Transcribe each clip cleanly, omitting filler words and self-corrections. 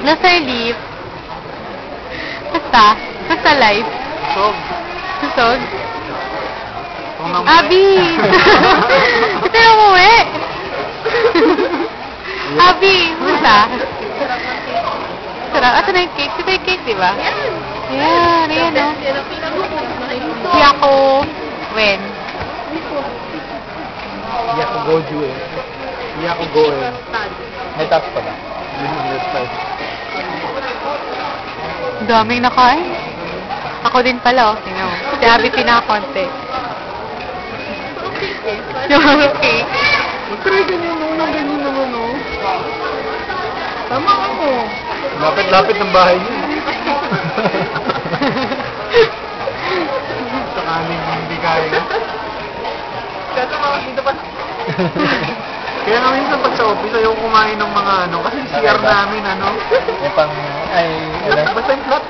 Nasa leaf. Basta. Basta life. Sog. Susog. Kung nang Abi! Ito yung umuwi. Abi, basta. Sarap. Ito na yung cake. Ito yung cake, di ba? Yan. Ayan, no? Si ako. When? Hindi ako goju eh. Hindi ako go eh. May taps pala. Daming nakain. Ako din pala, oh. Tingnan mo. Si Abby pinaka-konti. Yung cake. Magtry ganyan naman, ganyan naman, oh. Tama ako. Lapit-lapit ng bahay niyo. Sa kanin hindi kaya. Kaya mga dito pa. Kaya nga minsan pag sa office, ayaw kumain ng mga ano, kasi CR namin, ano. Yung pang, ay, basta yung flat.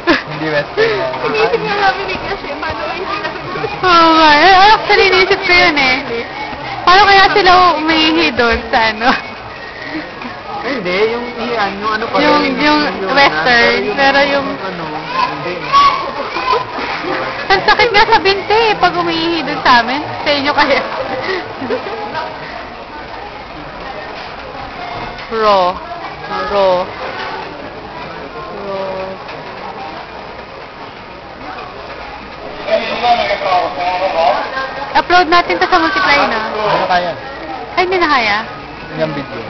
Hindi western. Inisip nga namin eh kasi paano hindi na Oo nga. Actually, inisip ko yun eh. Paano kaya sila umihi doon sa ano? Hindi, yung iyan, yung ano pa. Yung western, pero yung... ano, hindi. Ang sakit nga sa binte eh, pag umihi doon sa amin. Sa inyo kaya. Raw. Raw. Upload natin to sa Multiply na. Ano kaya? Ay, hindi na kaya. Yung video.